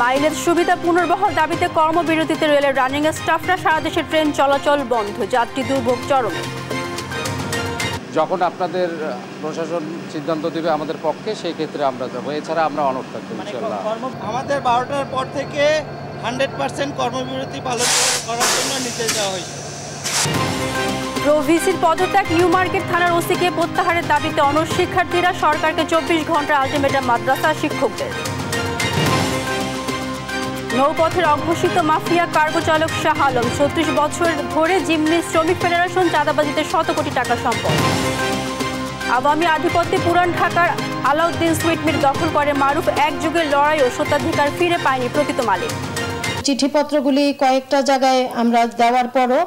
Mileage সুবিধা পুনর্বহাল দাবিতে কর্মবিরতিতে রেলের রানিং স্টাফরা সারা দেশে ট্রেন চলাচল বন্ধ, যাত্রী দুর্ভোগ চরমে। যখন আপনাদের প্রশাসন সিদ্ধান্ত দেবে আমাদের পক্ষে, সেই ক্ষেত্রে আমরা যাবো, এছাড়া আমরা অনড় থাকবো ইনশাআল্লাহ। আমাদের 12টার পর থেকে 100% কর্মবিরতি পালন করার জন্য নির্দেশ দেওয়া হয়েছে। প্রভিসির পদত্যাগ, নিউ মার্কেট থানার ওসিকে প্রত্যাহারের দাবিতে অনড় শিক্ষার্থীরা, সরকারকে 24 ঘন্টা আলটিমেটাম মাদ্রাসা শিক্ষকদের। নৌপথের অঘোষিত মাফিয়া কার্গো চালক শাহ আলম, 36 বছর ধরে জিমনি শ্রমিক ফেডারেশন চাঁদাবাজিতে শত কোটি টাকা সম্পদ। আওয়ামী আধিপত্যে পুরান ঢাকার আলাউদ্দিন সুইট মিল দখল করে মারুফ, এক যুগের লড়াই ও স্বত্বাধিকার ফিরে পায়নি প্রকৃত মালিক। চিঠিপত্রগুলি কয়েকটা জায়গায় আমরা দেওয়ার পরও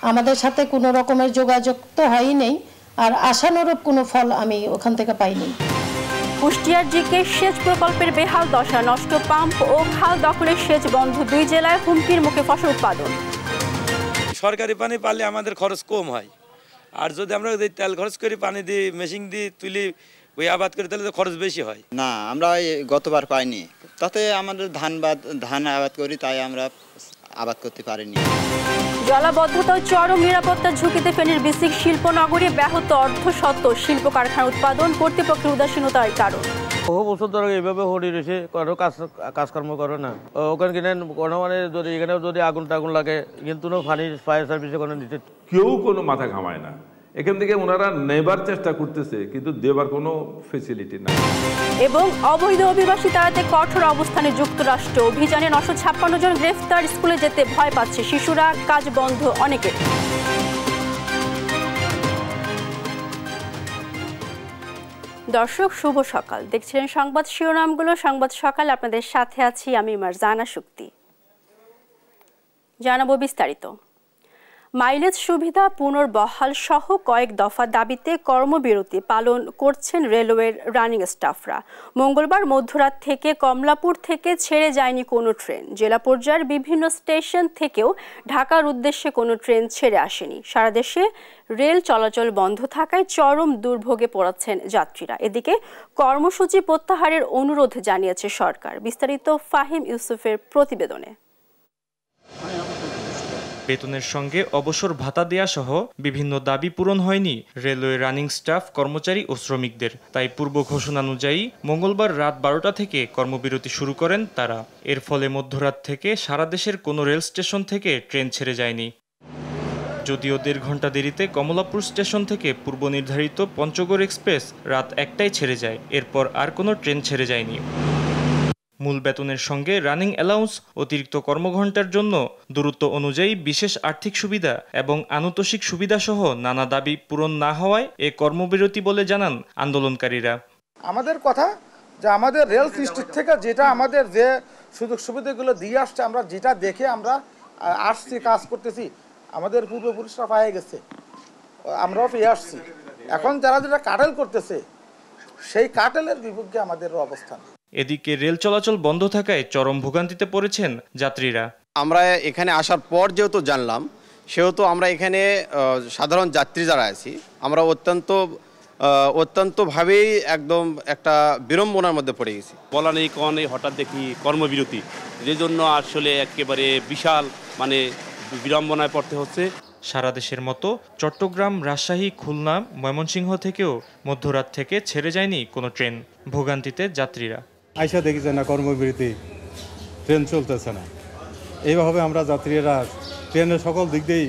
আমাদের সাথে কোনো রকমের যোগাযোগ তো হয়ই নেই, আর আশানুরূপ কোনো ফল আমি ওখান থেকে পাইনি। কুষ্টিয়ার জিকে সেচ প্রকল্পের বেহাল দশা, নষ্ট পাম্প ও খাল দখলের সেচ বন্ধ, 2 জেলায় হুমকির মুখে ফসল উৎপাদন। সরকারি পানি পালে আমাদের খরচ কম হয়, আর যদি আমরা তেল খরচ করি, পানি দিয়ে মেশিন দিয়ে তুলি ওই আবাদ করি, তাহলে তো খরচ বেশি হয়। না, আমরা গতবার পাইনি, তাতে আমাদের ধান আবাদ করি, তাই আমরা আবাদ করতে পারিনি। জলাবদ্ধতা ও চরম নিরাপত্তার ঝুঁকিতে ফেনীর বিসিক শিল্পনগরী, ব্যাহত অর্ধশত শিল্প কারখানা উৎপাদন, কর্তৃপক্ষের উদাসীনতার কারণ। বহু বছর ধরে এইভাবে হরি রয়েছে, কারো কাজকর্ম করে না। ওখানে কিনে কোনো মানে যদি এখানেও যদি আগুন টাগুন লাগে, কিন্তু ফায়ার সার্ভিসে কোনো নিতে কেউ কোনো মাথা ঘামায় না। এখান থেকে ওনারা নেবার চেষ্টা করতেছে, কিন্তু দেবার কোনো ফেসিলিটি না। এবং অবৈধ অভিবাসী তাড়াতে কঠোর অবস্থানে যুক্তরাষ্ট্র, অভিযানে 956 জন গ্রেফতার, স্কুলে যেতে ভয় পাচ্ছে শিশুরা, কাজ বন্ধ অনেকের। দর্শক শুভ সকাল, দেখছিলেন সংবাদ শিরোনামগুলো। সংবাদ সকাল আপনাদের সাথে আছি আমি মারজানা শুক্তি। জানাবো বিস্তারিত। মাইলেজ সুবিধা পুনর্বহাল সহ কয়েক দফা দাবিতে কর্মবিরতি পালন করছেন রেলওয়ের রানিং স্টাফরা। মঙ্গলবার মধ্যরাত থেকে কমলাপুর থেকে ছেড়ে যায়নি কোনো ট্রেন। জেলা পর্যায়ের বিভিন্ন স্টেশন থেকেও ঢাকার উদ্দেশ্যে কোনো ট্রেন ছেড়ে আসেনি। সারা দেশে রেল চলাচল বন্ধ থাকায় চরম দুর্ভোগে পড়াচ্ছেন যাত্রীরা। এদিকে কর্মসূচি প্রত্যাহারের অনুরোধ জানিয়েছে সরকার। বিস্তারিত ফাহিম ইউসুফের প্রতিবেদনে। বেতনের সঙ্গে অবসর ভাতা দেয়া সহ বিভিন্ন দাবি পূরণ হয়নি রেলওয়ে রানিং স্টাফ, কর্মচারী ও শ্রমিকদের। তাই পূর্ব ঘোষণা অনুযায়ী মঙ্গলবার রাত 12টা থেকে কর্মবিরতি শুরু করেন তারা। এর ফলে মধ্যরাত থেকে সারা দেশের কোনো রেল স্টেশন থেকে ট্রেন ছেড়ে যায়নি। যদিও 1.5 ঘন্টা দেরিতে কমলাপুর স্টেশন থেকে পূর্ব নির্ধারিত পঞ্চগড় এক্সপ্রেস রাত 1টায় ছেড়ে যায়। এরপর আর কোনো ট্রেন ছেড়ে যায়নি। মূল বেতনের সঙ্গে রানিং অ্যালাউন্স, অতিরিক্ত কর্মঘণ্টার জন্য দূরত্ব অনুযায়ী বিশেষ আর্থিক সুবিধা এবং আনুতোষিক সুবিধাসহ নানা দাবি পূরণ না হওয়ায় এ কর্মবিরতি বলে জানান আন্দোলনকারীরা। আমাদের কথা যে আমাদের রেল সিস্টেম থেকে যেটা আমাদের যে সুযোগ সুবিধাগুলো দিয়ে আসছে, আমরা যেটা দেখে আমরা আসছি, কাজ করতেছি, আমাদের পূর্বপুরুষরা পেয়ে গেছে, আমরাও পেয়ে আসছি। এখন যারা যেটা কাটেল করতেছে, সেই কাটেলের বিপক্ষে আমাদের অবস্থান। এদিকে রেল চলাচল বন্ধ থাকায় চরম ভোগান্তিতে পড়েছেন যাত্রীরা। আমরা এখানে আসার পর যেহেতু জানলাম, সেহেতু আমরা এখানে সাধারণ যাত্রী যারা আছি, আমরা অত্যন্তভাবেই একদম একটা বিড়ম্বনার মধ্যে পড়ে গেছি। বলা নেই কনে হঠাৎ দেখি কর্মবিরতি, যে জন্য আসলে একেবারে বিশাল বিড়ম্বনায় পড়তে হচ্ছে। সারা দেশের মতো চট্টগ্রাম, রাজশাহী, খুলনা, ময়মনসিংহ থেকেও মধ্যরাত থেকে ছেড়ে যায়নি কোনো ট্রেন। ভোগান্তিতে যাত্রীরা। আইসা দেখি যে না, কর্মবিরতি, ট্রেন চলতেছে না। এইভাবে আমরা যাত্রীরা ট্রেনের সকল দিক দিয়েই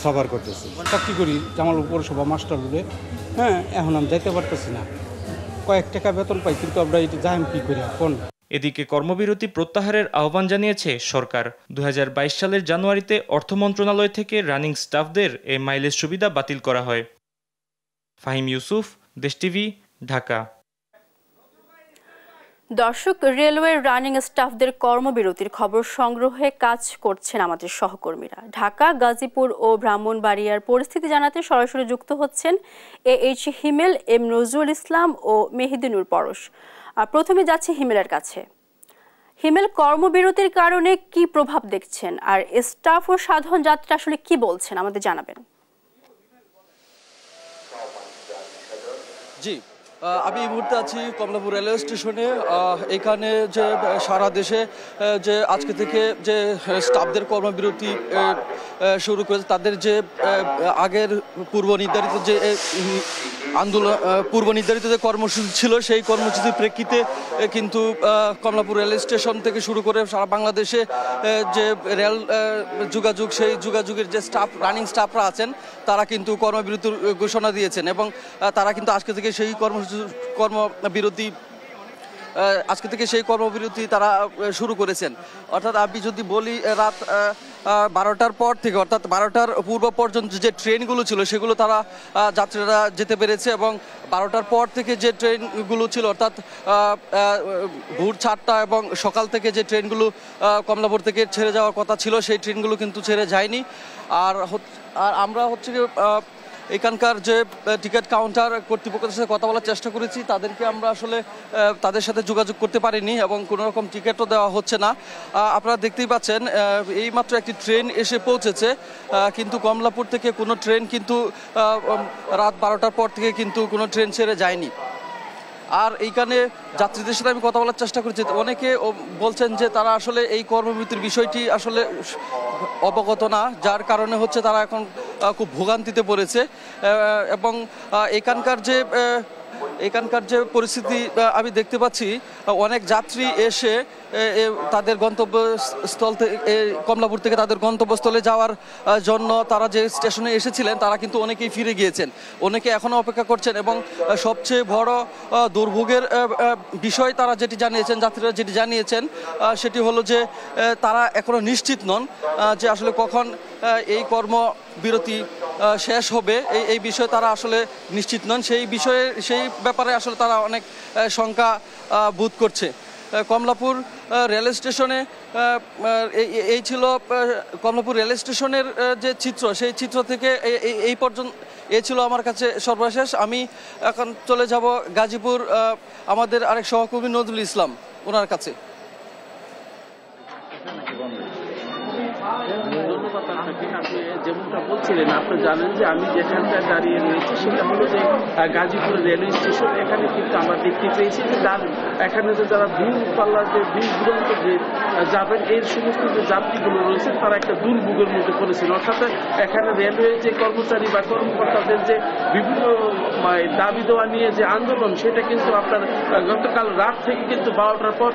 সাফার করতেছি। চাকরি করি জামালপুর পৌরসভা মাস্টার রুটে। এখন আমি যাইতে পারতেছি না, কয়েক টাকা বেতন পাই, কিন্তু আমরা এটা যাই কি করি এখন। এদিকে কর্মবিরতি প্রত্যাহারের আহ্বান জানিয়েছে সরকার। 2022 সালের জানুয়ারিতে অর্থ মন্ত্রণালয় থেকে রানিং স্টাফদের এই মাইলেজ সুবিধা বাতিল করা হয়। ফাহিম ইউসুফ, দেশ টিভি, ঢাকা। দর্শক, রেলওয়ের রানিং স্টাফদের কর্মবিরতির খবর সংগ্রহে কাজ করছেন আমাদের সহকর্মীরা। ঢাকা, গাজীপুর ও ব্রাহ্মণবাড়িয়ার পরিস্থিতি জানাতে সরাসরি যুক্ত হচ্ছেন AH হিমেল, M নজরুল ইসলাম ও মেহেদিনুর পরশ। প্রথমে যাচ্ছে হিমেলের কাছে। হিমেল, কর্মবিরতির কারণে কি প্রভাব দেখছেন, আর স্টাফ ও সাধারণ যাত্রী আসলে কি বলছেন আমাদের জানাবেন। জি, আমি এই মুহূর্তে আছি কমলাপুর রেলওয়ে স্টেশনে। এখানে যে সারা দেশে যে আজকে থেকে যে স্টাফদের কর্মবিরতি শুরু করেছে, তাদের যে আগের পূর্ব নির্ধারিত যে যে কর্মসূচি ছিল, সেই কর্মসূচির প্রেক্ষিতে কিন্তু কমলাপুর রেলওয়ে স্টেশন থেকে শুরু করে সারা বাংলাদেশে যে রেল যোগাযোগ, সেই যোগাযোগের যে রানিং স্টাফরা আছেন তারা কিন্তু কর্মবিরতির ঘোষণা দিয়েছেন এবং তারা কিন্তু আজকে থেকে সেই কর্মবিরতি তারা শুরু করেছেন। অর্থাৎ আমি যদি বলি রাত 12টার পর থেকে, অর্থাৎ 12টার পূর্ব পর্যন্ত যে ট্রেনগুলো ছিল সেগুলো তারা যাত্রীরা যেতে পেরেছে এবং 12টার পর থেকে যে ট্রেনগুলো ছিল, অর্থাৎ ভোর 4টা এবং সকাল থেকে যে ট্রেনগুলো কমলাপুর থেকে ছেড়ে যাওয়ার কথা ছিল সেই ট্রেনগুলো কিন্তু ছেড়ে যায়নি। আর আমরা হচ্ছে কি এখানকার যে টিকিট কাউন্টার কর্তৃপক্ষের সাথে কথা বলার চেষ্টা করেছি, তাদেরকে আমরা আসলে তাদের সাথে যোগাযোগ করতে পারিনি এবং কোনো রকম টিকিটও দেওয়া হচ্ছে না। আপনারা দেখতেই পাচ্ছেন এইমাত্র একটি ট্রেন এসে পৌঁছেছে, কিন্তু কমলাপুর থেকে কোনো ট্রেন কিন্তু রাত 12টার পর থেকে কিন্তু কোনো ট্রেন ছেড়ে যায়নি। আর এইখানে যাত্রীদের সাথে আমি কথা বলার চেষ্টা করেছি, অনেকে বলছেন যে তারা আসলে এই কর্মবিরতির বিষয়টি আসলে অবগত না, যার কারণে হচ্ছে তারা এখন খুব ভোগান্তিতে পড়েছে এবং এখানকার যে পরিস্থিতি আমি দেখতে পাচ্ছি, অনেক যাত্রী এসে তাদের গন্তব্যস্থল থেকে কমলাপুর থেকে তাদের গন্তব্যস্থলে যাওয়ার জন্য তারা যে স্টেশনে এসেছিলেন তারা কিন্তু অনেকেই ফিরে গিয়েছেন, অনেকে এখনও অপেক্ষা করছেন এবং সবচেয়ে বড় দুর্ভোগের বিষয় তারা যেটি জানিয়েছেন, যাত্রীরা যেটি জানিয়েছেন সেটি হলো যে তারা এখনও নিশ্চিত নন যে আসলে কখন এই কর্মবিরতি শেষ হবে। এই বিষয়ে তারা আসলে নিশ্চিত নন, সেই ব্যাপারে আসলে তারা অনেক শঙ্কা বোধ করছে। কমলাপুর রেল স্টেশনে এই ছিল কমলাপুর রেল স্টেশনের যে চিত্র, সেই চিত্র থেকে এই পর্যন্ত ছিল আমার কাছে সর্বশেষ। আমি এখন চলে যাব গাজীপুর আমাদের আরেক সহকর্মী নজরুল ইসলাম ওনার কাছে। আপনি যেমনটা বলছিলেন, আপনি জানেন যে আমি যেখানটা দাঁড়িয়ে রয়েছি সেটা হলো যে গাজীপুর রেলওয়ে স্টেশন। এখানে কিন্তু আমরা দেখতে পেয়েছি যে এখানে যে যারা দূরপাল্লার যে দূর দূরান্ত যে যাবেন এই সমস্ত যে যাত্রীগুলো রয়েছে তারা একটা দুর্ভোগের মধ্যে পড়েছিল। অর্থাৎ এখানে রেলওয়ে যে কর্মচারী বা কর্মকর্তাদের যে বিভিন্ন দাবি দেওয়া নিয়ে যে আন্দোলন, সেটা কিন্তু আপনার গতকাল রাত থেকে কিন্তু 12টার পর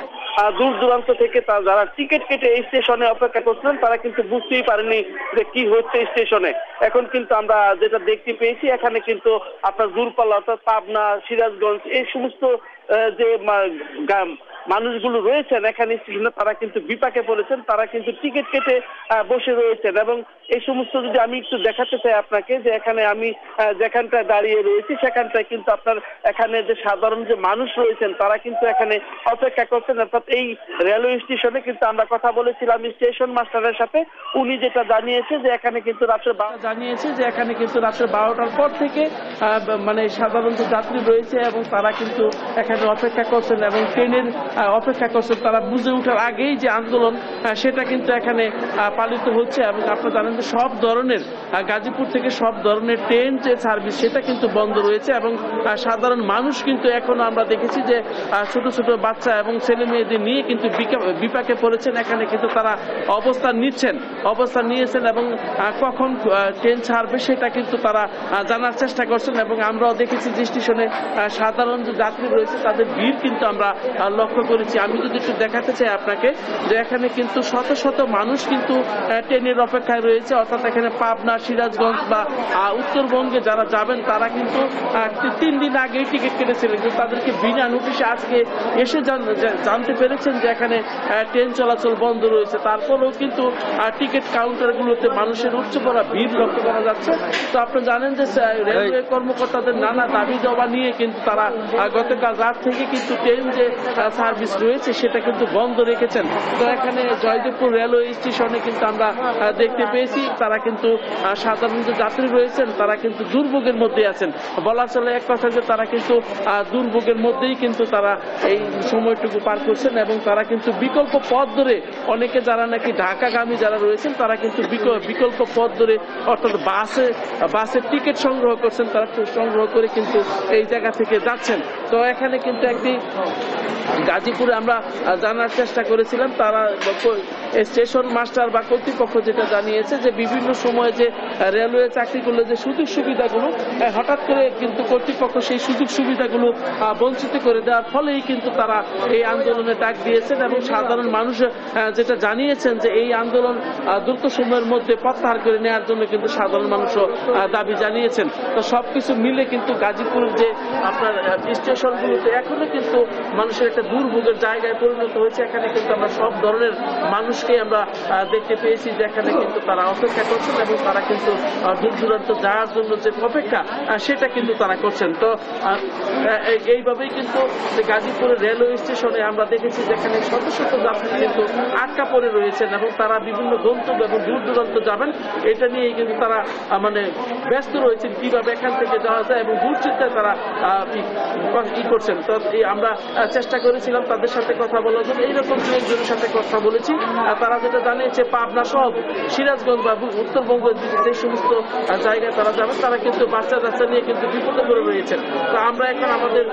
দূর দূরান্ত থেকে যারা টিকিট কেটে এই স্টেশনে অপেক্ষা করছিলেন তারা কিন্তু বুঝতেই পারেনি যে কি হচ্ছে স্টেশনে। এখন কিন্তু আমরা যেটা দেখতে পেয়েছি, এখানে কিন্তু আপনার দূরপাল্লা অর্থাৎ পাবনা, সিরাজগঞ্জ এই সমস্ত যে মানুষগুলো রয়েছেন এখানে স্টেশনে তারা কিন্তু বিপাকে পড়েছেন, তারা কিন্তু টিকিট কেটে বসে রয়েছেন। এবং এই সমস্ত যদি আমি একটু দেখাতে চাই আপনাকে, যে এখানে আমি যেখানটায় দাঁড়িয়ে রয়েছি সেখানটায় কিন্তু আপনার এখানে যে সাধারণ যে মানুষ রয়েছেন তারা কিন্তু এখানে অপেক্ষা করছেন। অর্থাৎ এই রেলওয়ে স্টেশনে কিন্তু আমরা কথা বলেছিলাম স্টেশন মাস্টারের সাথে, উনি যেটা জানিয়েছে যে এখানে কিন্তু রাত্রে 12টার পর থেকে মানে সাধারণ যে যাত্রী রয়েছে এবং তারা কিন্তু এখানে অপেক্ষা করছেন এবং ট্রেনের অপেক্ষা করছেন। তারা বুঝে ওঠার আগেই যে আন্দোলন সেটা কিন্তু এখানে পালিত হচ্ছে এবং আপনারা জানেন যে সব ধরনের গাজীপুর থেকে সব ধরনের ট্রেন যে সার্ভিস সেটা কিন্তু বন্ধ রয়েছে এবং সাধারণ মানুষ কিন্তু এখনো আমরা দেখেছি যে ছোট ছোট বাচ্চা এবং ছেলে মেয়েদের নিয়ে কিন্তু বিপাকে পড়েছেন। এখানে কিন্তু তারা অবস্থান নিয়েছেন এবং কখন ট্রেন ছাড়বে সেটা কিন্তু তারা জানার চেষ্টা করছেন। এবং আমরাও দেখেছি যে স্টেশনে সাধারণ যে যাত্রী রয়েছে তাদের ভিড় কিন্তু আমরা লক্ষ্য করেছি। আমি যদি একটু দেখাতে চাই আপনাকে, যে এখানে কিন্তু শত শত মানুষ কিন্তু ট্রেনের অপেক্ষায় রয়েছে। অর্থাৎ এখানে পাবনা, সিরাজগঞ্জ বা উত্তরবঙ্গে যারা যাবেন তারা কিন্তু 3 দিন আগেই টিকিট কেটেছিলেন, কিন্তু তাদেরকে বিনা নোটিশে আজকে এসে জানতে পেরেছেন যে এখানে ট্রেন চলাচল বন্ধ রয়েছে। তারপরেও কিন্তু টিকিট কাউন্টারগুলোতে মানুষের উচ্চ করা ভিড় লক্ষ্য করা যাচ্ছে। তো আপনি জানেন যে রেলওয়ে কর্মকর্তাদের নানা দাবি দেওয়া নিয়ে কিন্তু তারা গতকাল রাত রাত থেকে কিন্তু ট্রেন যে সার্ভিস রয়েছে সেটা কিন্তু বন্ধ রেখেছেন। তো এখানে জয়দেবপুর রেলওয়ে স্টেশনে কিন্তু আমরা দেখতে পেয়েছি তারা কিন্তু সাধারণ যে যাত্রী রয়েছেন তারা কিন্তু দুর্ভোগের মধ্যে আছেন। বলা চলে এক কথা যে তারা কিন্তু দুর্ভোগের মধ্যেই কিন্তু তারা এই সময়টুকু পার করছেন এবং তারা কিন্তু বিকল্প পথ ধরে অনেকে যারা নাকি ঢাকাগামী যারা রয়েছেন তারা কিন্তু বিকল্প পথ ধরে অর্থাৎ বাসের টিকিট সংগ্রহ করছেন, তারা সংগ্রহ করে কিন্তু এই জায়গা থেকে যাচ্ছেন। তো এখানে কিন্তু একটি গাজীপুরে আমরা জানার চেষ্টা করেছিলাম, তারা স্টেশন মাস্টার বা কর্তৃপক্ষ যেটা জানিয়েছে যে বিভিন্ন সময়ে যে রেলওয়ে চাকরি করলে যে সুযোগ সুবিধাগুলো হঠাৎ করে কিন্তু কর্তৃপক্ষ সেই সুযোগ সুবিধাগুলো বঞ্চিত করে দেওয়ার ফলেই কিন্তু তারা এই আন্দোলনে ডাক দিয়েছেন এবং সাধারণ মানুষ যেটা জানিয়েছেন যে এই আন্দোলন দ্রুত সময়ের মধ্যে প্রত্যাহার করে নেওয়ার জন্য কিন্তু সাধারণ মানুষও দাবি জানিয়েছেন। তো সবকিছু মিলে কিন্তু গাজীপুরের যে আপনার স্টেশনগুলোতে এখনো কিন্তু মানুষের একটা দুর্ভোগের জায়গায় পরিণত হয়েছে। এখানে কিন্তু আমরা সব ধরনের মানুষকে আমরা দেখতে পেয়েছি যেখানে কিন্তু তারা অপেক্ষা করছেন এবং তারা কিন্তু দূর দূরান্ত যাওয়ার জন্য যে অপেক্ষা সেটা কিন্তু তারা করছেন। তো এইভাবেই কিন্তু গাজীপুরের রেলওয়ে স্টেশনে আমরা দেখেছি যেখানে শত শত যাত্রী কিন্তু আটকা পড়ে রয়েছেন এবং তারা বিভিন্ন গন্তব্য এবং দূর দূরান্ত যাবেন এটা নিয়েই কিন্তু তারা মানে ব্যস্ত রয়েছেন কিভাবে এখান থেকে যাওয়া যায় এবং দুশ্চিন্তায় তারা করছেন। তো আমরা চেষ্টা করেছিলাম তাদের সাথে কথা বলার জন্য, এইরকম দু একজনের সাথে কথা বলেছি। তারা যেটা জানিয়েছে পাবনা সহ সিরাজগঞ্জ বা উত্তরবঙ্গের যে সমস্ত জায়গায় তারা যাবেন তারা কিন্তু বাচ্চা নিয়ে কিন্তু বিপদে পড়ে রয়েছেন। তো আমরা এখন আমাদের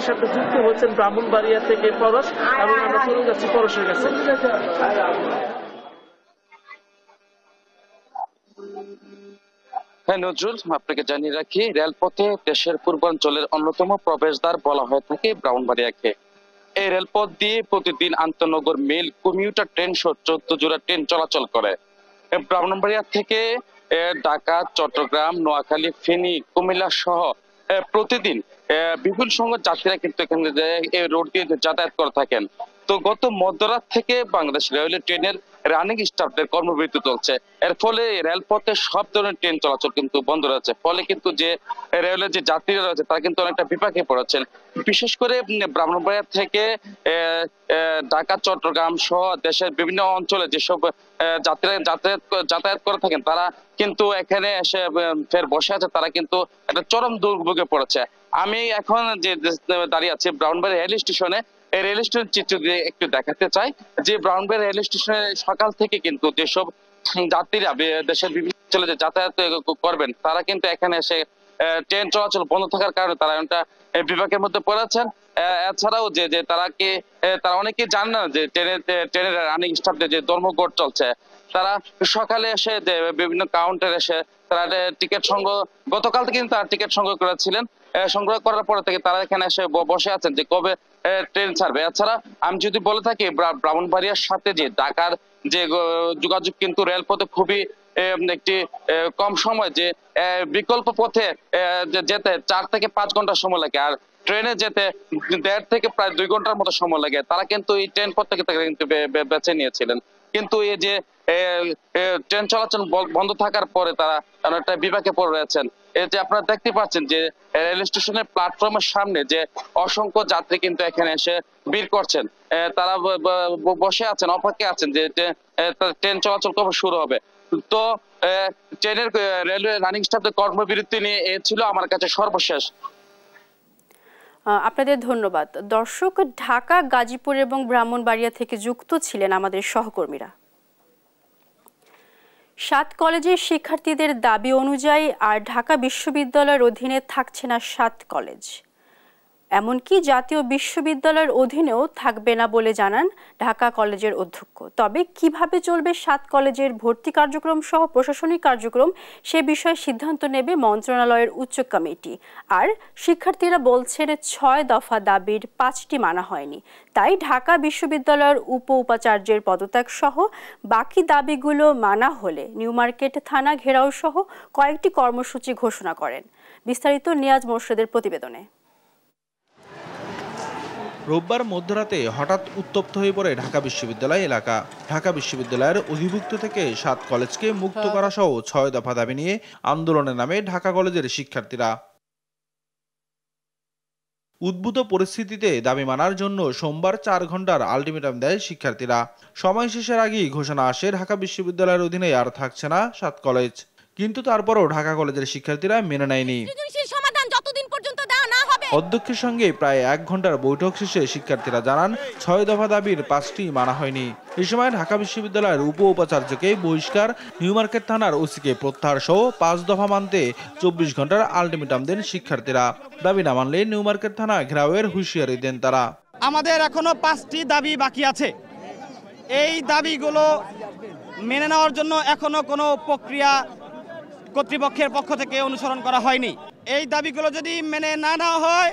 সাথে যুক্ত হচ্ছেন ব্রাহ্মণবাড়িয়া থেকে পরশ এবং আমরা চলে যাচ্ছি পরশের কাছে। হ্যাঁ নজরুল, আপনাকে জানিয়ে রাখি রেলপথে দেশের পূর্বাঞ্চলের অন্যতম প্রবেশদ্বার বলা হয়ে থাকে ব্রাহ্মণবাড়িয়াকে। এই রেলপথ দিয়ে প্রতিদিন আন্তনগর মেল কমিউটার ট্রেন সহ 14 জোড়া ট্রেন চলাচল করে। ব্রাহ্মণবাড়িয়া থেকে ঢাকা, চট্টগ্রাম, নোয়াখালী, ফেনী, কুমিল্লা সহ প্রতিদিন বিপুল সংখ্যক যাত্রীরা কিন্তু এখানে এই রোড দিয়ে যাতায়াত করে থাকেন। তো গত মধ্যরাত থেকে বাংলাদেশ রেলওয়ে ট্রেনের রানিং স্টাফদের কর্মবিরতি চলছে। এর ফলে রেলপথে সব ধরনের ট্রেন চলাচল কিন্তু বন্ধ রয়েছে। ফলে কিন্তু যে রেলের যে যাত্রীরা রয়েছে তারা কিন্তু অনেকটা বিপাকে পড়েছেন। বিশেষ করে ব্রাহ্মণবাড়িয়া থেকে ঢাকা, চট্টগ্রাম সহ দেশের বিভিন্ন অঞ্চলে যেসব যাত্রীরা যাতায়াত করে থাকেন তারা কিন্তু এখানে এসে ফের বসে আছে, তারা কিন্তু একটা চরম দুর্ভোগে পড়েছে। আমি এখন যে দাঁড়িয়ে আছি ব্রাহ্মণবাড়িয়া রেল স্টেশনে, এই রেল স্টেশনের চিত্র দিয়ে একটু দেখাতে চাই যে ব্রাহ্মণবাড়িয়া রেল স্টেশনে সকাল থেকে কিন্তু যেসব যাত্রীরা দেশের বিভিন্ন অঞ্চলে যাতায়াত করবেন তারা কিন্তু এখানে এসে ট্রেন চলাচল বন্ধ থাকার কারণে তারা একটা বিভাগের মধ্যে পড়েছেন। এছাড়াও যে তারা অনেকে জান না যে ট্রেনের রানিং স্টাফদের যে ধর্মঘট চলছে, তারা সকালে এসে যে বিভিন্ন কাউন্টার এসে তারা টিকিট সংগ্রহ, গতকাল থেকে কিন্তু তারা টিকিট সংগ্রহ করেছিলেন। সংগ্রহ করার পরে থেকে তারা এখানে এসে বসে আছেন যে কবে ট্রেন ছাড়বে। এছাড়া আমি যদি বলে থাকি ব্রাহ্মণবাড়িয়ার সাথে যে ঢাকার যে যোগাযোগ কিন্তু রেলপথে খুবই একটি কম সময়, যে বিকল্প পথে যেতে 4 থেকে 5 ঘন্টা সময় লাগে আর ট্রেনে যেতে 1.5 থেকে প্রায় 2 ঘন্টার মতো সময় লাগে। তারা কিন্তু এই ট্রেন পথ থেকে কিন্তু বেছে নিয়েছিলেন। কিন্তু এই যে ট্রেন চলাচল বন্ধ থাকার পরে তারা একটা বিপাকে পড়ে রয়েছেন। এই যে আপনারা দেখতে পাচ্ছেন যে রেল স্টেশনের প্ল্যাটফর্মের সামনে যে অসংখ্য যাত্রী কিন্তু এখানে এসে ভিড় করছেন, তারা বসে আছেন, অপেক্ষায় আছেন যে ট্রেন চলাচল কবে শুরু হবে। তো ট্রেনের রেলওয়ে রানিং স্টাফদের কর্মবিরতি নিয়ে এ ছিল আমার কাছে সর্বশেষ। আপনাদের ধন্যবাদ। দর্শক, ঢাকা, গাজীপুর এবং ব্রাহ্মণবাড়িয়া থেকে যুক্ত ছিলেন আমাদের সহকর্মীরা। 7 কলেজের শিক্ষার্থীদের দাবি অনুযায়ী আর ঢাকা বিশ্ববিদ্যালয়ের অধীনে থাকছে না 7 কলেজ, এমনকি জাতীয় বিশ্ববিদ্যালয়ের অধীনেও থাকবে না বলে জানান ঢাকা কলেজের অধ্যক্ষ। তবে কিভাবে চলবে 7 কলেজের ভর্তি কার্যক্রম সহ প্রশাসনিক কার্যক্রম সে বিষয়ে সিদ্ধান্ত নেবে মন্ত্রণালয়ের উচ্চ কমিটি। আর শিক্ষার্থীরা বলছেন 6 দফা দাবির 5টি মানা হয়নি, তাই ঢাকা বিশ্ববিদ্যালয়ের উপাচার্যের পদত্যাগ সহ বাকি দাবিগুলো মানা হলে নিউ মার্কেট থানা ঘেরাও সহ কয়েকটি কর্মসূচি ঘোষণা করেন। বিস্তারিত নিয়াজ মোর্শেদের প্রতিবেদনে। রোববার মধ্যরাতে হঠাৎ উত্তপ্ত হয়ে পড়ে ঢাকা বিশ্ববিদ্যালয় এলাকা। ঢাকা বিশ্ববিদ্যালয়ের অধিভুক্ত থেকে 7 কলেজকে মুক্ত করা সহ 6 দফা দাবি নিয়ে আন্দোলনে নামে ঢাকা কলেজের শিক্ষার্থীরা। উদ্ভূত পরিস্থিতিতে দাবি মানার জন্য সোমবার 4 ঘন্টার আলটিমেটাম দেয় শিক্ষার্থীরা। সময় শেষের আগেই ঘোষণা আসে ঢাকা বিশ্ববিদ্যালয়ের অধীনে আর থাকছে না 7 কলেজ, কিন্তু তারপরও ঢাকা কলেজের শিক্ষার্থীরা মেনে নেয়নি। অধ্যক্ষের সঙ্গে প্রায় 1 ঘন্টার বৈঠক শেষে শিক্ষার্থীরা জানান 6 দফা দাবির 5টি মানা হয়নি। এ সময় ঢাকা বিশ্ববিদ্যালয়ের উপাচার্যকে বহিষ্কার, নিউ মার্কেট থানার ওসিকে প্রত্যাহার সহ 5 দফা মানতে 24 ঘন্টার আলটিমেটাম দেন শিক্ষার্থীরা। দাবি না মানলে নিউ মার্কেট থানা ঘেরাওয়ের হুঁশিয়ারি দেন তারা। আমাদের এখনো 5টি দাবি বাকি আছে। এই দাবিগুলো মেনে নেওয়ার জন্য এখনো কোনো প্রক্রিয়া কর্তৃপক্ষের পক্ষ থেকে অনুসরণ করা হয়নি। এই দাবিগুলো যদি মেনে না নেওয়া হয়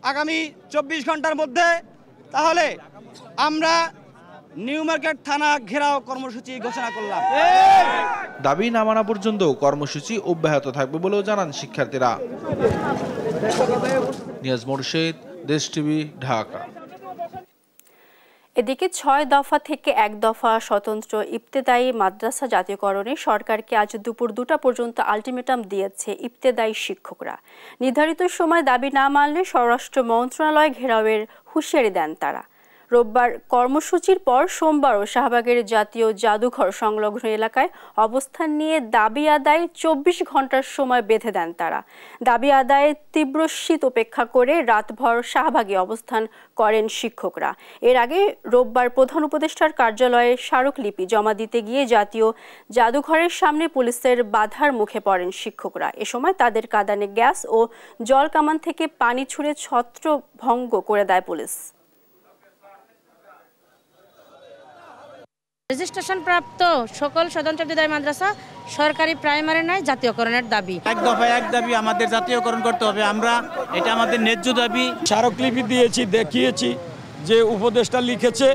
আগামী 24 ঘন্টার মধ্যে, তাহলে আমরা নিউ মার্কেট থানা ঘেরাও কর্মসূচি ঘোষণা করলাম। দাবি না মানা পর্যন্ত কর্মসূচি অব্যাহত থাকবে বলেও জানান শিক্ষার্থীরা। নিয়াজ মোরশেদ, দেশ টিভি, ঢাকা। এদিকে 6 দফা থেকে 1 দফা স্বতন্ত্র ইবতেদায়ী মাদ্রাসা জাতীয়করণে সরকারকে আজ দুপুর 2টা পর্যন্ত আলটিমেটাম দিয়েছে ইবতেদায়ী শিক্ষকরা। নির্ধারিত সময় দাবি না মানলে স্বরাষ্ট্র মন্ত্রণালয় ঘেরাওয়ের হুঁশিয়ারি দেন তারা। রোববার কর্মসূচির পর সোমবারও শাহবাগের জাতীয় জাদুঘর সংলগ্ন এলাকায় অবস্থান নিয়ে দাবি আদায়ে 24 ঘন্টার সময় বেঁধে দেন তারা। দাবি আদায়ে তীব্র শীত উপেক্ষা করে রাতভর শাহবাগে অবস্থান করেন শিক্ষকরা। এর আগে রোববার প্রধান উপদেষ্টার কার্যালয়ে স্মারকলিপি জমা দিতে গিয়ে জাতীয় জাদুঘরের সামনে পুলিশের বাধার মুখে পড়েন শিক্ষকরা। এ সময় তাদের কাঁদানে গ্যাস ও জল কামান থেকে পানি ছুড়ে ছত্রভঙ্গ করে দেয় পুলিশ। রেজিস্ট্রেশন প্রাপ্ত সকল স্বতন্ত্র ইবতেদায়ী মাদ্রাসা সরকারি প্রাইমারি নয় জাতীয়করণের দাবি। 1 দফায় 1 দাবি আমাদের জাতীয়করণ করতে হবে। আমরা এটা আমাদের ন্যায্য দাবি। স্মারকলিপি দিয়েছি, দেখিয়েছি যে উপদেষ্টা লিখেছে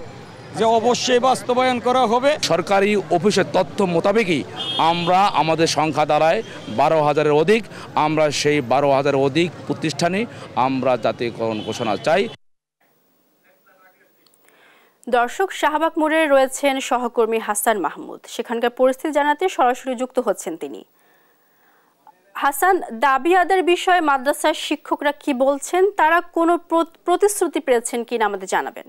যে অবশ্যই বাস্তবায়ন করা হবে। সরকারি অফিসের তথ্য মোতাবেকই আমরা আমাদের সংখ্যা দাঁড়ায় 12,000-এর অধিক। আমরা সেই 12,000-এর অধিক প্রতিষ্ঠানে আমরা জাতীয়করণ ঘোষণা চাই। দর্শক, শাহবাগ মোড়ে রয়েছেন সহকর্মী হাসান মাহমুদ। সেখানকার পরিস্থিতি জানাতে সরাসরি যুক্ত হচ্ছেন তিনি। হাসান, দাবি আদায়ের বিষয়ে মাদ্রাসার শিক্ষকরা কি বলছেন? তারা কোনো প্রতিশ্রুতি পেয়েছেন কিনা আমাদের জানাবেন।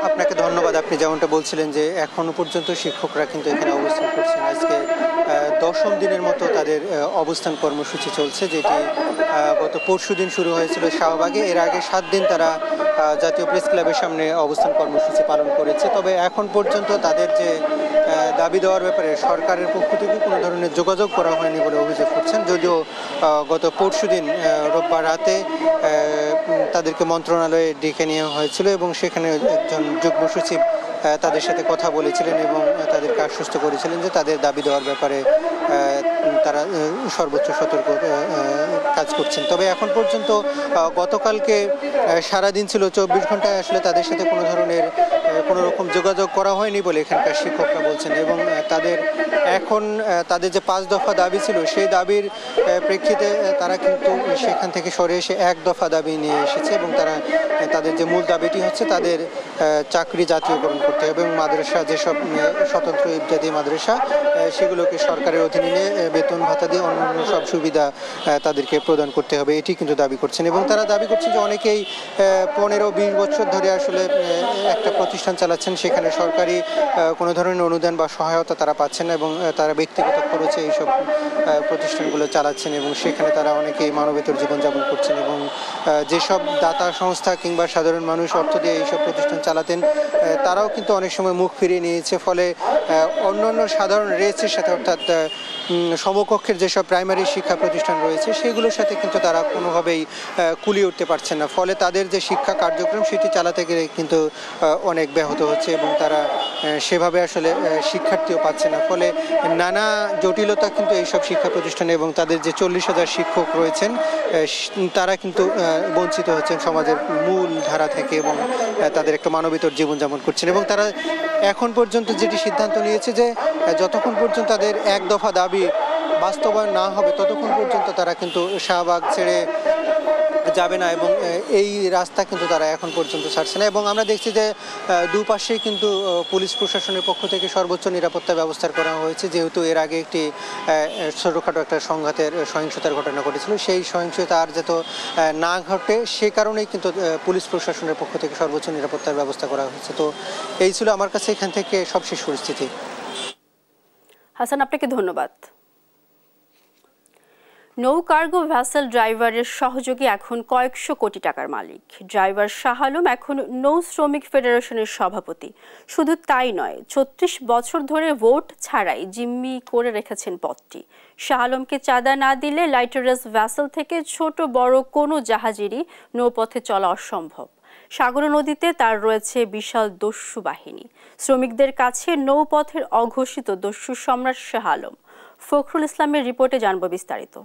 আপনাকে ধন্যবাদ। আপনি যেমনটা বলছিলেন যে এখনো পর্যন্ত শিক্ষকরা কিন্তু এখানে অবস্থান করছেন। আজকে 10ম দিনের মতো তাদের অবস্থান কর্মসূচি চলছে, যেটি গত পরশুদিন শুরু হয়েছিল শাহবাগে। এর আগে 7 দিন তারা জাতীয় প্রেস ক্লাবের সামনে অবস্থান কর্মসূচি পালন করেছে। তবে এখন পর্যন্ত তাদের যে দাবি দেওয়ার ব্যাপারে সরকারের পক্ষ থেকে কোনো ধরনের যোগাযোগ করা হয়নি বলে অভিযোগ করছেন। যদিও গত পরশুদিন রোববার রাতে তাদেরকে মন্ত্রণালয়ে ডেকে নেওয়া হয়েছিল এবং সেখানে একজন যুগ্ম সচিব তাদের সাথে কথা বলেছিলেন এবং তাদেরকে আশ্বস্ত করেছিলেন যে তাদের দাবি দেওয়ার ব্যাপারে তারা সর্বোচ্চ সতর্ক কাজ করছেন। তবে এখন পর্যন্ত গতকালকে সারাদিন ছিল, 24 ঘন্টায় আসলে তাদের সাথে কোনো রকম যোগাযোগ করা হয়নি বলে এখানকার শিক্ষকরা বলছেন। এবং তাদের যে 5 দফা দাবি ছিল সেই দাবির প্রেক্ষিতে তারা কিন্তু সেখান থেকে সরে এসে 1 দফা দাবি নিয়ে এসেছে এবং তাদের যে মূল দাবিটি হচ্ছে তাদের চাকরি জাতীয়করণ করতে হবে এবং মাদ্রাসা যেসব স্বতন্ত্র ইবতেদায়ী মাদ্রাসা সেগুলোকে সরকারের অধীনে বেতন ভাতা দিয়ে অন্যান্য সব সুবিধা তাদেরকে প্রদান করতে হবে, এটি কিন্তু দাবি করছেন। এবং তারা দাবি করছেন যে অনেকেই 15-20 বছর ধরে আসলে একটা প্রতিষ্ঠান চালাচ্ছেন, সেখানে সরকারি কোনো ধরনের অনুদান বা সহায়তা তারা পাচ্ছেন না এবং তারা ব্যক্তিগত খরচে এইসব প্রতিষ্ঠানগুলো চালাচ্ছেন এবং সেখানে তারা অনেকেই মানবেতর জীবনযাপন করছেন। এবং যেসব দাতা সংস্থা কিংবা সাধারণ মানুষ অর্থ দিয়ে এইসব প্রতিষ্ঠান চালাতেন তারাও কিন্তু অনেক সময় মুখ ফিরিয়ে নিয়েছে। ফলে অন্যান্য সাধারণ রেসের সাথে, অর্থাৎ সমকক্ষের যেসব প্রাইমারি শিক্ষা প্রতিষ্ঠান রয়েছে সেগুলোর সাথে কিন্তু তারা কোনোভাবেই কুলিয়ে উঠতে পারছেন না। ফলে তাদের যে শিক্ষা কার্যক্রম সেটি চালাতে গেলে কিন্তু অনেক ব্যাহত হচ্ছে এবং তারা সেভাবে আসলে শিক্ষার্থীও পাচ্ছে না। ফলে নানা জটিলতা কিন্তু এইসব শিক্ষা প্রতিষ্ঠানে এবং তাদের যে 40,000 শিক্ষক রয়েছেন তারা কিন্তু বঞ্চিত হচ্ছেন সমাজের মূল ধারা থেকে এবং তাদের একটা মানবিতর জীবনযাপন করছেন। এবং তারা এখন পর্যন্ত যেটি সিদ্ধান্ত নিয়েছে যে যতক্ষণ পর্যন্ত তাদের 1 দফা দাবি বাস্তবায়ন না হবে ততক্ষণ পর্যন্ত তারা কিন্তু শাহবাগ ছেড়ে যাবে না এবং এই রাস্তা কিন্তু তারা এখন পর্যন্ত ছাড়ছে না। এবং আমরা দেখছি যে দুপাশেই কিন্তু পুলিশ প্রশাসনের পক্ষ থেকে সর্বোচ্চ নিরাপত্তা ব্যবস্থা করা হয়েছে, যেহেতু এর আগে একটি ছোটোখাটো একটা সহিংসতার ঘটনা ঘটেছিল। সেই সহিংসতা আর যাতে না ঘটে সে কারণেই কিন্তু পুলিশ প্রশাসনের পক্ষ থেকে সর্বোচ্চ নিরাপত্তার ব্যবস্থা করা হয়েছে। তো এই ছিল আমার কাছে এখান থেকে সবশেষ পরিস্থিতি। হাসান, আপনাকে ধন্যবাদ। নৌ কার্গো ভ্যাসেল ড্রাইভারের সহযোগী এখন কয়েকশো কোটি টাকার মালিক। ড্রাইভার শাহ আলম এখন নৌ শ্রমিক ফেডারেশনের সভাপতি। শুধু তাই নয়, ৩৬ বছর ধরে ভোট ছাড়াই জিম্মি করে রেখেছেন পদটি। শাহ আলমকে চাঁদা না দিলে লাইটারাস ভ্যাসেল থেকে ছোট বড় কোনো জাহাজেরই নৌপথে চলা অসম্ভব। সাগর নদীতে তার রয়েছে বিশাল দস্যু বাহিনী। শ্রমিকদের কাছে নৌপথের অঘোষিত দস্যু সম্রাট শাহ আলম। ফখরুল ইসলামের রিপোর্টে জানব বিস্তারিত।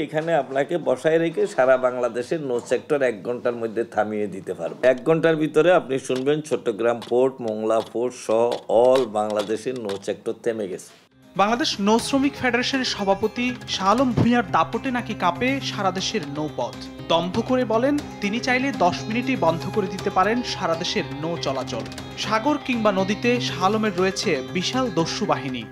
এখানে আপনাকে বসায় রেখে সারা বাংলাদেশের নৌ সেক্টর 1 ঘন্টার মধ্যে থামিয়ে দিতে পারবে। 1 ঘন্টার ভিতরে আপনি শুনবেন চট্টগ্রাম পোর্ট, মোংলা পোর্ট সহ অল বাংলাদেশের নৌ সেক্টর থেমে গেছে। বাংলাদেশ নৌ শ্রমিক ফেডারেশনের সভাপতি শাহ আলম ভূঁইয়ার দাপটে নাকি কাঁপে সারা দেশের নৌপথ। দম্ভ করে বলেন তিনি চাইলে 10 মিনিটেই বন্ধ করে দিতে পারেন সারা দেশের নৌ চলাচল। সাগর কিংবা নদীতে শাহ আলমের রয়েছে বিশাল দস্যু বাহিনী।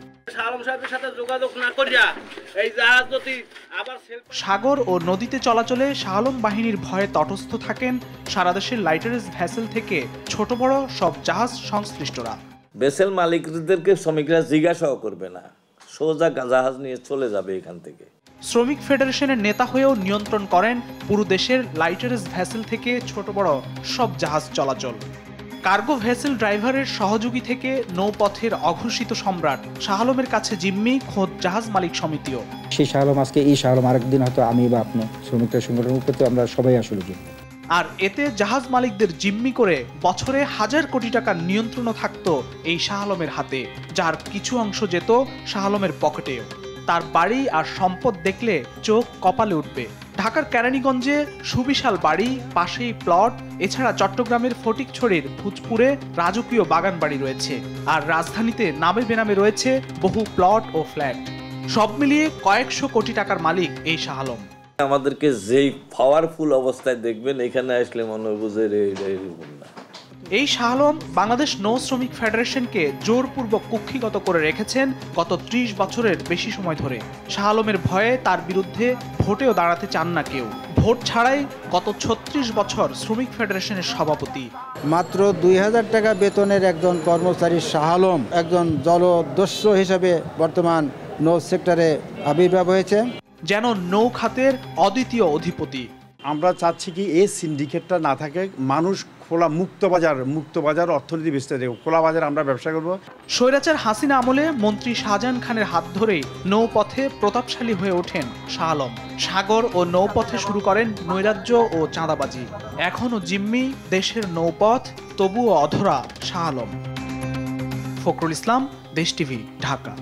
সাগর ও নদীতে চলাচলে শাহ আলম বাহিনীর ভয়ে তটস্থ থাকেন সারা দেশের লাইটারেস ভ্যাসেল থেকে ছোট বড় সব জাহাজ সংশ্লিষ্টরা। ভেসেল মালিকদেরকে শ্রমিকরা জিজ্ঞাসাও করবে না, সোজা জাহাজ নিয়ে চলে যাবে এখান থেকে। শ্রমিক ফেডারেশনের নেতা হয়েও নিয়ন্ত্রণ করেন পুরো দেশের লাইটারেস ভ্যাসেল থেকে ছোট বড় সব জাহাজ চলাচল। কার্গো ভেসেল ড্রাইভারের সহযোগী থেকে নৌপথের অঘোষিত সম্রাট শাহ আলমের কাছে জিম্মি খোদ জাহাজ মালিক সমিতিও। সেই শাহ আলম আজকে এই শাহ আলম, আরেকদিন হয়তো আমি বা আপনি শ্রমিকদের সংগঠনের উপর, তো আমরা সবাই আসলে যোগ্য। আর এতে জাহাজ মালিকদের জিম্মি করে বছরে 1000 কোটি টাকার নিয়ন্ত্রণও থাকতো এই শাহ আলমের হাতে, যার কিছু অংশ যেত শাহ আলমের পকেটেও। তার বাড়ি আর সম্পদ দেখলে চোখ কপালে উঠবে। ঢাকার কেরানীগঞ্জে সুবিশাল বাড়ি, পাশেই প্লট, এছাড়া চট্টগ্রামের ফটিকছড়ির ভূতপুরে রাজকীয় বাগান বাড়ি রয়েছে। আর রাজধানীতে নামে বেনামে রয়েছে বহু প্লট ও ফ্ল্যাট। সব মিলিয়ে কয়েকশো কোটি টাকার মালিক এই শাহ আলম। আমাদেরকে যেই পাওয়ারফুল অবস্থায় দেখবেন এখানে আসলে মনে বুঝে না। এই শাহ আলম বাংলাদেশ নৌ শ্রমিক ফেডারেশনকে জোরপূর্বক কুক্ষিগত করে রেখেছেন গত 30 বছরের বেশি সময় ধরে। শাহ আলমের ভয়ে তার বিরুদ্ধে ভোটেও দাঁড়াতে চান না কেউ। ভোট ছাড়াই গত 36 বছর শ্রমিক ফেডারেশনের সভাপতি। মাত্র 2000 টাকা বেতনের একজন কর্মচারী শাহ আলম একজন জলদস্যু হিসেবে বর্তমান নৌ সেক্টরে আবির্ভাব হয়েছে, যেন নৌ খাতের অদ্বিতীয় অধিপতি। আমরা চাচ্ছি কি এই সিন্ডিকেটটা না থাকে, মানুষ খোলা মুক্ত বাজার অর্থনীতি বিস্তার দেব, খোলা বাজার আমরা ব্যবসা করব। স্বৈরাচার হাসিনা আমলে মন্ত্রী শাহজাহান খানের হাত ধরেই নৌপথে প্রতাপশালী হয়ে ওঠেন শাহ আলম। সাগর ও নৌপথে শুরু করেন নৈরাজ্য ও চাঁদাবাজি। এখনও জিম্মি দেশের নৌপথ, তবুও অধরা শাহ আলম। ফখরুল ইসলাম, দেশ টিভি, ঢাকা।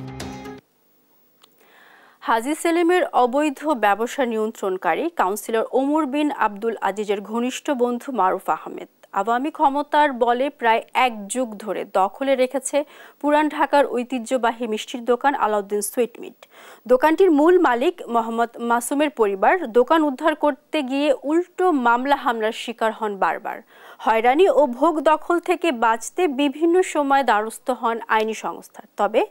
হাজী সেলিমের অবৈধ ব্যবসা নিয়ন্ত্রণকারী কাউন্সিলর ওমর বিন আব্দুল আজিজের ঘনিষ্ঠ বন্ধু মারুফ আহমেদ আওয়ামী ক্ষমতার বলে প্রায় 1 যুগ ধরে দখলে রেখেছে পুরান ঢাকার ঐতিহ্যবাহী মিষ্টির দোকান আলাউদ্দিন সুইটমিট। দোকানটির মূল মালিক মোহাম্মদ মাসুমের পরিবার দোকান উদ্ধার করতে গিয়ে উল্টো মামলা হামলার শিকার হন বারবার। হয়রানি ও ভোগ দখল থেকে বাঁচতে বিভিন্ন সময় দ্বারস্থ হন আইনি সংস্থার, তবে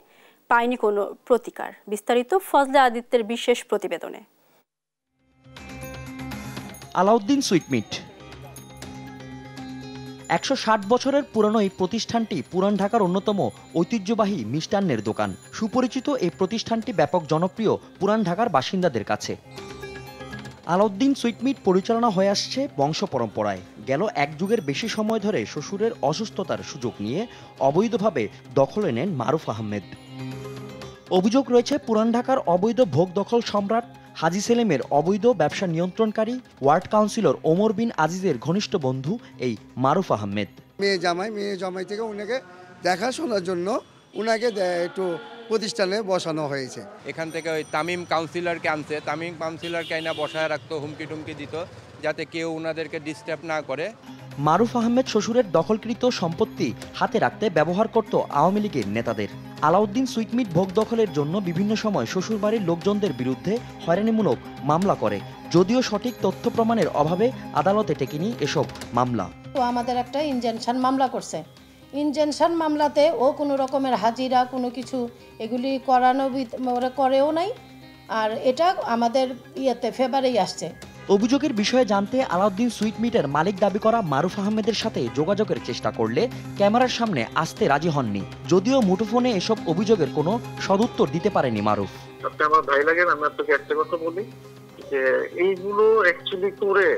পায়নি কোনো প্রতিকার। বিস্তারিত ফজলে আদিত্যের বিশেষ প্রতিবেদনে। আলাউদ্দিন সুইটমিট 160 বছরের পুরনো এই প্রতিষ্ঠানটি পুরান ঢাকার অন্যতম ঐতিহ্যবাহী মিষ্টান্নের দোকান। সুপরিচিত এই প্রতিষ্ঠানটি ব্যাপক জনপ্রিয় পুরান ঢাকার বাসিন্দাদের কাছে। আলাউদ্দিন সুইটমিট পরিচালনা হয়ে আসছে বংশ পরম্পরায়। গেল 1 যুগের বেশি সময় ধরে শ্বশুরের অসুস্থতার সুযোগ নিয়ে অবৈধভাবে দখলে নেন মারুফ আহমেদ। অভিযোগ রয়েছে পুরান ঢাকার অবৈধ ভোগ দখল সম্রাট হাজী সেলিমের অবৈধ ব্যবসা নিয়ন্ত্রণকারী ওয়ার্ড কাউন্সিলর ওমর বিন আজিজের ঘনিষ্ঠ বন্ধু এই মারুফ আহমেদ। মেয়ে জামাই থেকে উনাকে দেখাশোনার জন্য উনাকে একটু প্রতিষ্ঠানে বসানো হয়েছে। এখান থেকে ওই তামিম কাউন্সিলরকে আনছে, তামিম কাউন্সিলরকে আইনা বসায় রাখতো, হুমকি টুমকি দিত যাতে কেউ ওনাদেরকে ডিস্টার্ব না করে। মারুফ আহমেদ শ্বশুরের দখলকৃত সম্পত্তি হাতে রাখতে ব্যবহার করত আওয়ামী লীগের নেতাদের। আলাউদ্দিন সুইটমিট ভোগ দখলের জন্য বিভিন্ন সময় শ্বশুরবাড়ির লোকজনদের বিরুদ্ধে হয়রানিমূলক মামলা করে যদিও সঠিক তথ্য প্রমাণের অভাবে আদালতে টেকেনি এসব মামলা। তো আমাদের একটা ইনজেনশন মামলা করছে, ইনজেনশন মামলাতে ও কোনো রকমের হাজিরা কোনো কিছু এগুলি করেও নাই, আর এটা আমাদের ফেভারেই আসছে। অভিযোগের বিষয়ে জানতে আলাউদ্দিন সুইট মিটের মালিক দাবি করা মারুফ আহমেদের সাথে যোগাযোগের চেষ্টা করলে ক্যামেরার সামনে আসতে রাজি হননি। যদিও মুঠোফোনে এসব অভিযোগের কোনো সদুত্তর দিতে পারেনি মারুফ। আপনি আমার ভাই লাগেন, আমি আপনাকে একটা কথা বলি যে এইগুলো অ্যাকচুয়ালি করে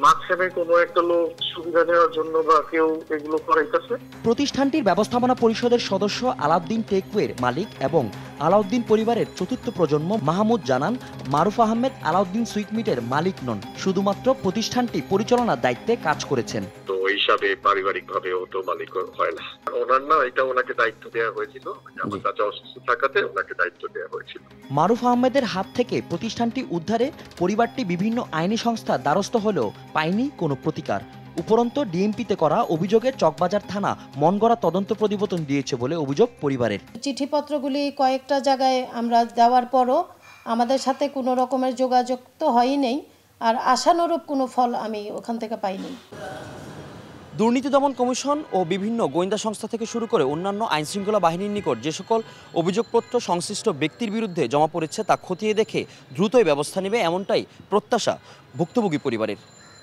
মাঝখানে কোনো একটা লোক সুবিধা নেওয়ার জন্য বা কেউ এগুলো করাইতেছে। প্রতিষ্ঠানটির ব্যবস্থাপনা পরিষদের সদস্য আলাউদ্দিন টেকওয়ের মালিক এবং আলাউদ্দিন পরিবারের চতুর্থ প্রজন্ম মাহমুদ জানান, মারুফ আহমেদ আলাউদ্দিন সুইট মিটের মালিক নন, শুধুমাত্র প্রতিষ্ঠানটি পরিচালনার দায়িত্বে কাজ করেছেন। তো এই হিসাবে পারিবারিকভাবে ও তো মালিক হয় না, ওনার না, এটা ওনাকে দায়িত্ব দেওয়া হয়েছিল, আমার চাচা অসুস্থ থাকাতে ওনাকে দায়িত্ব দেওয়া হয়েছিল। মারুফ আহমেদের হাত থেকে প্রতিষ্ঠানটি উদ্ধারে পরিবারটি বিভিন্ন আইনি সংস্থার দ্বারস্থ হলেও পায়নি কোনো প্রতিকার। উপরন্তু ডিএমপিতে করা অভিযোগে চকবাজার থানা মনগড়া তদন্ত প্রতিবেদন দিয়েছে বলে অভিযোগ পরিবারের। চিঠিপত্রগুলি কয়েকটা জায়গায় আমরা দেওয়ার পরও আমাদের সাথে কোনো রকমের যোগাযোগ তো হয়ই নেই, আর আশানুরূপ কোনো ফল আমি ওখান থেকে পাইনি। দুর্নীতি দমন কমিশন ও বিভিন্ন গোয়েন্দা সংস্থা থেকে শুরু করে অন্যান্য আইনশৃঙ্খলা বাহিনীর নিকট যে সকল অভিযোগপত্র সংশ্লিষ্ট ব্যক্তির বিরুদ্ধে জমা পড়েছে তা খতিয়ে দেখে দ্রুতই ব্যবস্থা নেবে, এমনটাই প্রত্যাশা ভুক্তভোগী পরিবারের।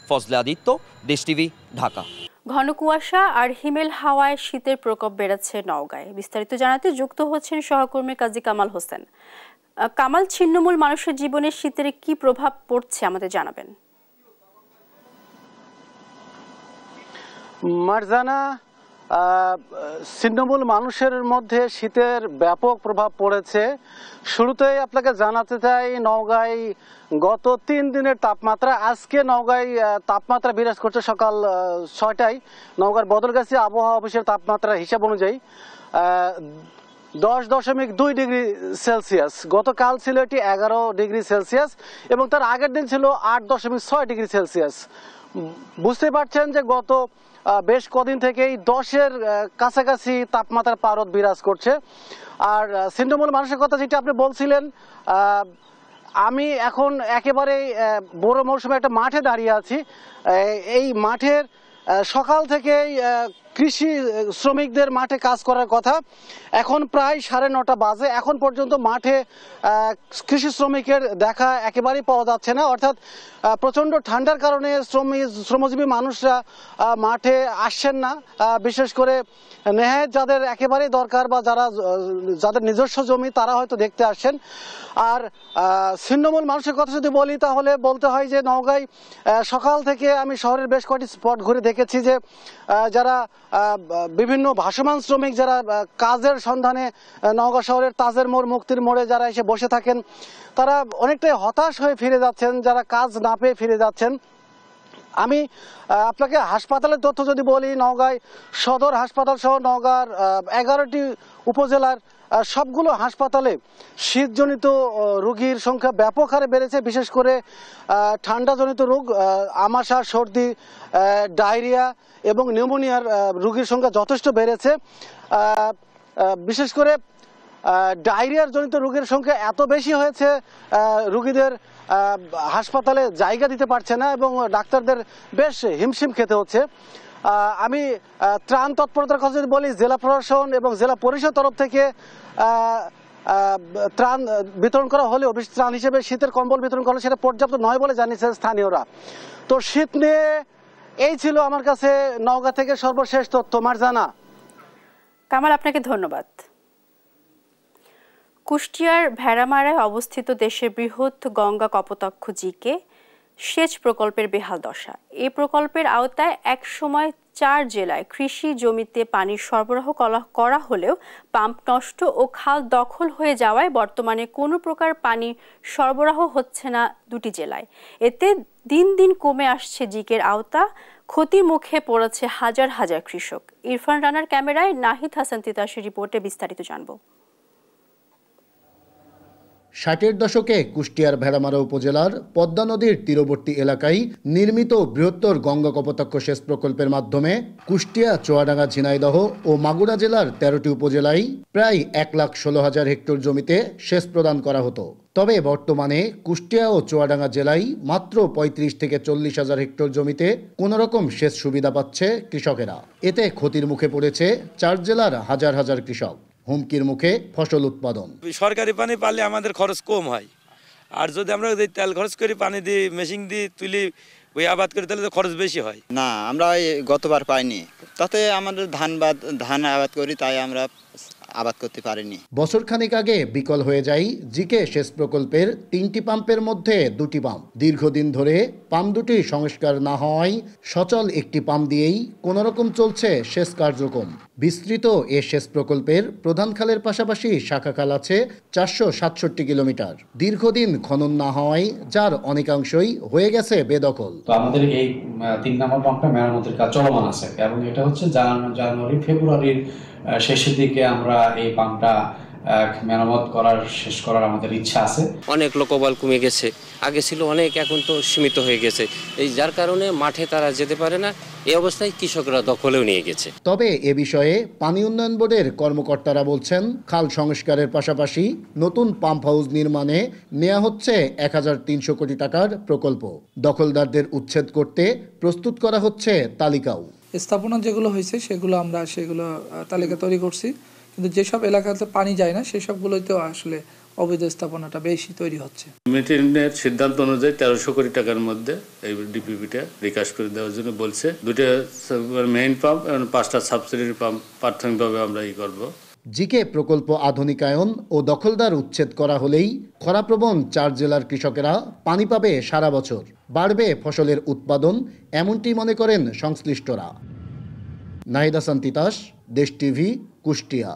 ফজলে আদিত্য, দেশ টিভি, ঢাকা। ঘন কুয়াশা আর হিমেল হাওয়ায় শীতের প্রকোপ বেড়েছে নওগাঁয়। বিস্তারিত জানাতে যুক্ত হচ্ছেন সহকর্মী কাজী কামাল হোসেন। কামাল, ছিন্নমূল মানুষের জীবনে শীতের কি প্রভাব পড়ছে আমাদের জানাবেন। মারজানা, ছিন্নমূল মানুষের মধ্যে শীতের ব্যাপক প্রভাব পড়েছে। শুরুতেই আপনাকে জানাতে চাই, নওগাঁয় গত 3 দিনের তাপমাত্রা, আজকে নওগাঁয় তাপমাত্রা বিরাজ করছে সকাল 6টায়। নওগাঁর বদলগাছি আবহাওয়া অফিসের তাপমাত্রা হিসাব অনুযায়ী 10.2 ডিগ্রি সেলসিয়াস। গতকাল ছিল এটি 11 ডিগ্রি সেলসিয়াস এবং তার আগের দিন ছিল 8.6 ডিগ্রি সেলসিয়াস। বুঝতে পারছেন যে গত বেশ কদিন থেকেই 10-এর কাছাকাছি তাপমাত্রার পারদ বিরাজ করছে। আর ছিন্নমূল মানুষের কথা যেটা আপনি বলছিলেন, আমি এখন একেবারে বড় মৌসুমে একটা মাঠে দাঁড়িয়ে আছি। এই মাঠের সকাল থেকেই কৃষি শ্রমিকদের মাঠে কাজ করার কথা। এখন প্রায় 9:30 বাজে, এখন পর্যন্ত মাঠে কৃষি শ্রমিকের দেখা একেবারেই পাওয়া যাচ্ছে না। অর্থাৎ প্রচণ্ড ঠান্ডার কারণে শ্রমজীবী মানুষরা মাঠে আসছেন না। বিশেষ করে নেহায়েত যাদের একেবারেই দরকার বা যাদের নিজস্ব জমি, তারা হয়তো দেখতে আসছেন। আর ছিন্নমূল মানুষের কথা যদি বলি, তাহলে বলতে হয় যে নওগাঁয় সকাল থেকে আমি শহরের বেশ কয়েকটি স্পট ঘুরে দেখেছি যে যারা বিভিন্ন ভাসমান শ্রমিক, যারা কাজের সন্ধানে নওগাঁ শহরের তাজের মোড়, মুক্তির মোড়ে যারা এসে বসে থাকেন, তারা অনেকটাই হতাশ হয়ে ফিরে যাচ্ছেন, যারা কাজ না পেয়ে ফিরে যাচ্ছেন। আমি আপনাকে হাসপাতালের তথ্য যদি বলি, নওগাঁয় সদর হাসপাতাল সহ নওগাঁর 11টি উপজেলার সবগুলো হাসপাতালে শীতজনিত রোগীর সংখ্যা ব্যাপক হারে বেড়েছে। বিশেষ করে ঠান্ডাজনিত রোগ, আমাশা, সর্দি, ডায়রিয়া এবং নিউমোনিয়ার রোগীর সংখ্যা যথেষ্ট বেড়েছে। বিশেষ করে ডায়রিয়ার জনিত রোগের সংখ্যা এত বেশি হয়েছে, রোগীদের হাসপাতালে জায়গা দিতে পারছে না এবং ডাক্তারদের বেশ হিমশিম খেতে হচ্ছে। আমি ত্রাণ তৎপরতার কথা যদি বলি, জেলা প্রশাসন এবং জেলা পরিষদ তরফ থেকে ত্রাণ বিতরণ করা হলেও, ত্রাণ হিসেবে শীতের কম্বল বিতরণ করা সেটা পর্যাপ্ত নয় বলে জানিয়েছেন স্থানীয়রা। তো শীত নিয়ে এই ছিল আমার কাছে নওগাঁ থেকে সর্বশেষ তথ্য। মারজানা। কামাল, আপনাকে ধন্যবাদ। কুষ্টিয়ার ভেড়ামারায় অবস্থিত দেশের বৃহৎ গঙ্গা কপোতাক্ষ জিকে সেচ প্রকল্পের বেহাল দশা। এই প্রকল্পের আওতায় এক সময় 4 জেলায় কৃষি জমিতে পানির সরবরাহ করা হলেও পাম্প নষ্ট ও খাল দখল হয়ে যাওয়ায় বর্তমানে কোনো প্রকার পানি সরবরাহ হচ্ছে না 2টি জেলায়। এতে দিন দিন কমে আসছে জিকের আওতা, ক্ষতির মুখে পড়েছে হাজার হাজার কৃষক। ইরফান রানার ক্যামেরায় নাহিদ হাসান তিতাসের রিপোর্টে বিস্তারিত জানব। 60-এর দশকে কুষ্টিয়ার ভেড়ামারা উপজেলার পদ্মা নদীর তীরবর্তী এলাকায় নির্মিত বৃহত্তর গঙ্গা কপোতাক্ষ সেচ প্রকল্পের মাধ্যমে কুষ্টিয়া, চুয়াডাঙ্গা, ঝিনাইদহ ও মাগুরা জেলার 13টি উপজেলায় প্রায় 1,16,000 হেক্টর জমিতে সেচ প্রদান করা হতো। তবে বর্তমানে কুষ্টিয়া ও চুয়াডাঙ্গা জেলায় মাত্র ৩৫ থেকে ৪০ হাজার হেক্টর জমিতে কোনো রকম সেচ সুবিধা পাচ্ছে কৃষকেরা। এতে ক্ষতির মুখে পড়েছে ৪ জেলার হাজার হাজার কৃষক। হুমকির মুখে ফসল উৎপাদন। সরকারি পানি পালে আমাদের খরচ কম হয়, আর যদি আমরা তেল খরচ করি, পানি দিয়ে মেশিন দিয়ে তুলি ওই আবাদ করি, তাহলে তো খরচ বেশি হয়। না, আমরা গতবার পাইনি, তাতে আমাদের ধান আবাদ করি, তাই আমরা আবাদ করতে পারিনি। বছরখানেক আগে বিকল হয়ে যায় জিকে সেচ প্রকল্পের 3টি পাম্পের মধ্যে 2টি পাম্প। দীর্ঘদিন ধরে পাম্প দুটি সংস্কার না হওয়ায় সচল একটি পাম্প দিয়েই কোনোরকম চলছে সেচ কার্যক্রম। বিস্তৃত এ সেচ প্রকল্পের প্রধান খালের পাশাপাশি শাখা খাল আছে 467 কিলোমিটার। দীর্ঘদিন খনন না হওয়ায় যার অনেকাংশই হয়ে গেছে বেদখল। তো আমাদের এই 3 নম্বর পাম্পটা মেরামতের কাজ চলমান আছে এবং এটা হচ্ছে জানুয়ারি ফেব্রুয়ারির শেষের দিকে আমরা এই পাম্পটা মেরামত শেষ করার আমাদের ইচ্ছা আছে। অনেক লোকবল কমে গেছে, আগে ছিল অনেক, এখন তো সীমিত হয়ে গেছে, এই যার কারণে মাঠে তারা যেতে পারে না। এই অবস্থায় কৃষকরা দখলেও নিয়ে গেছে। তবে এ বিষয়ে পানি উন্নয়ন বোর্ডের কর্মকর্তারা বলছেন, খাল সংস্কারের পাশাপাশি নতুন পাম্প হাউস নির্মাণে নেওয়া হচ্ছে 1300 কোটি টাকার প্রকল্প। দখলদারদের উচ্ছেদ করতে প্রস্তুত করা হচ্ছে তালিকাও। স্থাপনা যেগুলো হয়েছে সেগুলো আমরা তালিকা তৈরি করছি, কিন্তু যেসব এলাকাতে পানি যায় না সেসবগুলোতেও আসলে অবৈধ স্থাপনাটা বেশি তৈরি হচ্ছে। মিটিংয়ের সিদ্ধান্ত অনুযায়ী 1300 কোটি টাকার মধ্যে এই ডিপিপিটা বিকাশ করে দেওয়ার জন্য বলছে। 2টা মেইন পাম্প এবং 5টা সাবসিডারি পাম্প প্রাথমিকভাবে আমরা করব। জিকে প্রকল্প আধুনিকায়ন ও দখলদার উচ্ছেদ করা হলেই খরাপ্রবণ 4 জেলার কৃষকেরা পানি পাবে সারা বছর, বাড়বে ফসলের উৎপাদন, এমনটি মনে করেন সংশ্লিষ্টরা। নাহিদ হাসান তিতাস, দেশ টিভি, কুষ্টিয়া।